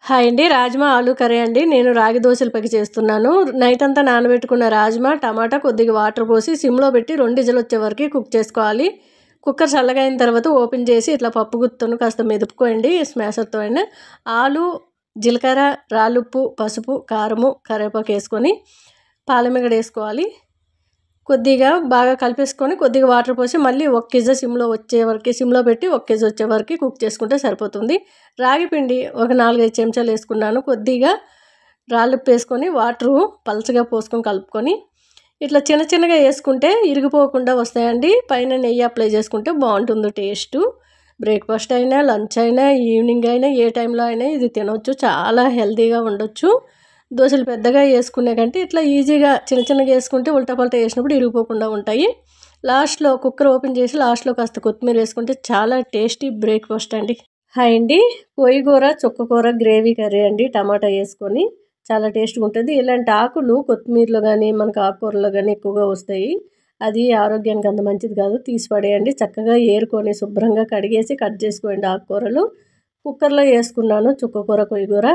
Hi అండి. రాజ్మా ఆలు curry అండి. నేను రాగి దోసలపైకి చేస్తున్నాను. నైట్ అంతా నానబెట్టుకున్న రాజ్మా, టమాటా, కొద్దిగా వాటర్ పోసి సిమ్లో పెట్టి 2 విజిల్ వచ్చే వరకు కుక్ చేసుకోవాలి. కుక్కర్ చల్లగా అయిన తర్వాత ఓపెన్ చేసి ఇట్లా పప్పు గుత్తును కాస్త మెదుపుకోండి స్మాషర్తో అయినా. ఆలు, జీలకర్ర, రాళ్ళుప్పు, పసుపు, కారము, కరివేపాకు వేసుకొని పాలమిగడ వేసుకోవాలి. కొద్దిగా బాగా కలిపేసుకొని కొద్దిగా వాటర్ పోసి మళ్ళీ 1 కేజీ సిమ్లో పెట్టి 1 కేజీ వచ్చే వరకు కుక్ చేసుకుంటే సరిపోతుంది. రాగి పిండి ఒక 4-5 చెంచాలు వేసుకున్నాను. కొద్దిగా రాళ్ళుప్పు వేసుకొని వాటరు పలచగా పోసుకొని కలుపుకొని ఇట్లా చిన్న చిన్నగా వేసుకుంటే ఇరిగిపోకుండా వస్తాయండి. పైన నెయ్యి అప్లై చేసుకుంటే బాగుంటుంది టేస్టు. బ్రేక్ఫాస్ట్ అయినా, లంచ్ అయినా, ఈవినింగ్ అయినా, ఏ టైంలో అయినా ఇది తినవచ్చు. చాలా హెల్తీగా ఉండొచ్చు. దోశలు పెద్దగా వేసుకునే కంటే ఇట్లా ఈజీగా చిన్న చిన్నగా వేసుకుంటే ఉల్టా పల్టా వేసినప్పుడు ఇరిగిపోకుండా ఉంటాయి. లాస్ట్లో కుక్కర్ ఓపెన్ చేసి లాస్ట్లో కాస్త కొత్తిమీర వేసుకుంటే చాలా టేస్టీ బ్రేక్ఫాస్ట్ అండి. హాయ్ అండి. పొయ్యిగూర, చుక్కకూర గ్రేవీ కర్రీ అండి. టమాటా వేసుకొని చాలా టేస్ట్గా ఉంటుంది. ఇలాంటి ఆకులు కొత్తిమీరలో కానీ మనకు ఆకుకూరలో కానీ ఎక్కువగా వస్తాయి. అది ఆరోగ్యానికి అంత మంచిది కాదు, తీసి పడేయండి. చక్కగా ఏరుకొని శుభ్రంగా కడిగేసి కట్ చేసుకోండి ఆకుకూరలు. కుక్కర్లో వేసుకున్నాను చుక్కకూర, కొయ్యగూర,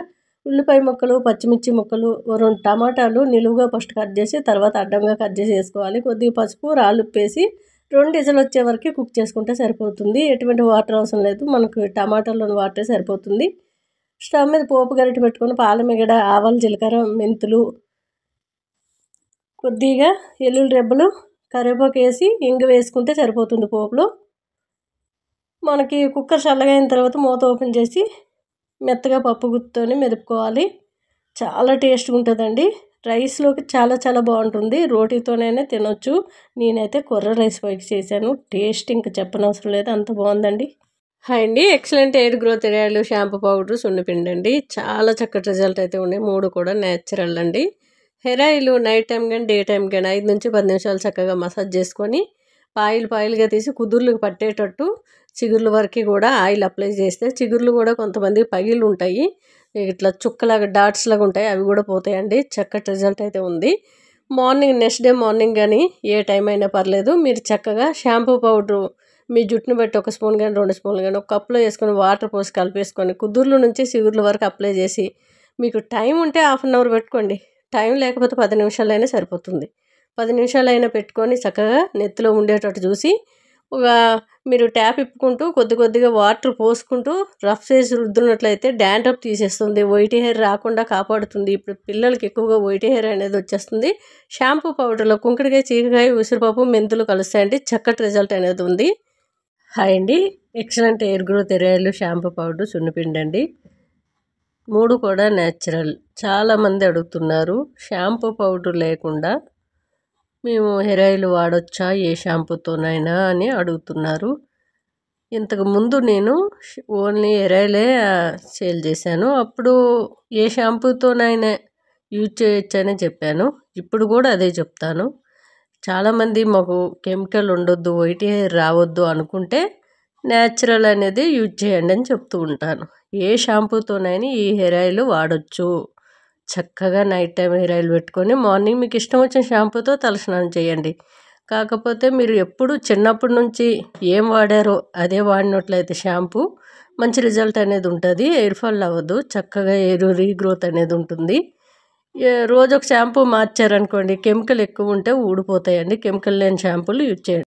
ఉల్లిపాయ ముక్కలు, పచ్చిమిర్చి ముక్కలు, 2 టమాటాలు నిలువుగా ఫస్ట్ కట్ చేసి తర్వాత అడ్డంగా కట్ చేసి వేసుకోవాలి. కొద్దిగా పసుపు, రాళ్ళుప్పు వేసి 2 విజిల్ వచ్చే వరకు కుక్ చేసుకుంటే సరిపోతుంది. ఎటువంటి వాటర్ అవసరం లేదు, మనకు టమాటాలోని వాటరే సరిపోతుంది. స్టవ్ మీద పోపు గరిటె పెట్టుకొని పాలమిగడ, ఆవాలు, జీలకర్ర, మెంతులు, కొద్దిగా ఎల్లుల్లి రెబ్బలు, కరివేపాకు వేసి ఇంగు వేసుకుంటే సరిపోతుంది. పోపులో మనకి కుక్కర్ చల్లగా అయిన తర్వాత మూత ఓపెన్ చేసి మెత్తగా పప్పు గుత్తుతోని మెదుపుకోవాలి. చాలా టేస్ట్గా ఉంటుందండి. రైస్లోకి చాలా చాలా బాగుంటుంది. రోటీతోనైనా తినొచ్చు. నేనైతే కొర్ర రైస్ పైకి చేశాను. టేస్ట్ ఇంకా చెప్పనవసరం లేదు, అంత బాగుందండి. హాయ్ అండి. Excellent hair growth oil, shampoo powder, సున్నిపిండి అండి. చాలా చక్కటి రిజల్ట్ అయితే ఉన్నాయి. 3 కూడా న్యాచురల్ అండి. హెయిర్ ఆయిల్ నైట్ టైం కానీ డే టైం కానీ 5 నుంచి 10 నిమిషాలు చక్కగా మసాజ్ చేసుకొని పాయిల్గా తీసి కుదుర్లకు పట్టేటట్టు చిగుర్ల వరకు కూడా ఆయిల్ అప్లై చేస్తే చిగుర్లు కూడా కొంతమంది పగిలి ఉంటాయి, ఇట్లా చుక్కలాగా డాట్స్ లాగా ఉంటాయి, అవి కూడా పోతాయండి. చక్కటి రిజల్ట్ అయితే ఉంది. నెక్స్ట్ డే మార్నింగ్ కానీ ఏ టైం అయినా పర్లేదు, మీరు చక్కగా షాంపూ పౌడరు మీ జుట్టును బట్టి 1 స్పూన్ కానీ 2 స్పూన్లు కానీ ఒక కప్లో వేసుకొని వాటర్ పోసి కలిపేసుకొని కుదుర్ల నుంచి చిగుర్ల వరకు అప్లై చేసి, మీకు టైం ఉంటే 1/2 అవర్ పెట్టుకోండి, టైం లేకపోతే 10 నిమిషాలైనా సరిపోతుంది. 10 నిమిషాలైనా పెట్టుకొని చక్కగా నెత్తిలో ఉండేటట్టు చూసి మీరు ట్యాప్ ఇప్పుకుంటూ కొద్దిగా వాటర్ పోసుకుంటూ రఫ్ చేసి రుద్దున్నట్లయితే డాండ్రఫ్ తీసేస్తుంది, వైట్ హెయిర్ రాకుండా కాపాడుతుంది. ఇప్పుడు పిల్లలకి ఎక్కువగా వైట్ హెయిర్ అనేది వచ్చేస్తుంది. షాంపూ పౌడర్లో కుంకుడుకాయ, చీకకాయ, ఉసిరిపప్పు, మెంతులు కలుస్తాయండి. చక్కటి రిజల్ట్ అనేది ఉంది. హాయ్ అండి. Excellent hair growth oil, shampoo powder, సున్నిపిండి అండి. 3 కూడా న్యాచురల్. చాలామంది అడుగుతున్నారు షాంపూ పౌడర్ లేకుండా మేము హెయిర్ ఆయిల్ వాడొచ్చా ఏ షాంపూతోనైనా అని అడుగుతున్నారు. ఇంతకుముందు నేను ఓన్లీ హెయిర్ ఆయిలే సేల్ చేశాను. అప్పుడు ఏ షాంపూతోనైనా యూజ్ చేయొచ్చని చెప్పాను. ఇప్పుడు కూడా అదే చెప్తాను. చాలామంది మాకు కెమికల్ ఉండొద్దు, వైట్ హెయిర్ రావద్దు అనుకుంటే న్యాచురల్ అనేది యూజ్ చేయండి అని చెప్తూ ఉంటాను. ఏ షాంపూతోనైనా ఈ హెయిర్ ఆయిల్ వాడచ్చు. చక్కగా నైట్ టైం హెయిర్ ఆయిల్ పెట్టుకొని మార్నింగ్ మీకు ఇష్టం వచ్చిన షాంపూతో తలస్నానం చేయండి. కాకపోతే మీరు ఎప్పుడు చిన్నప్పటి నుంచి ఏం వాడారో అదే వాడినట్లయితే షాంపూ మంచి రిజల్ట్ అనేది ఉంటుంది. హెయిర్ ఫాల్ అవ్వదు, చక్కగా హెయిర్ రీగ్రోత్ అనేది ఉంటుంది. రోజు ఒక షాంపూ మార్చారనుకోండి, కెమికల్ ఎక్కువ ఉంటే ఊడిపోతాయండి. కెమికల్ లేని షాంపూలు యూజ్ చేయండి.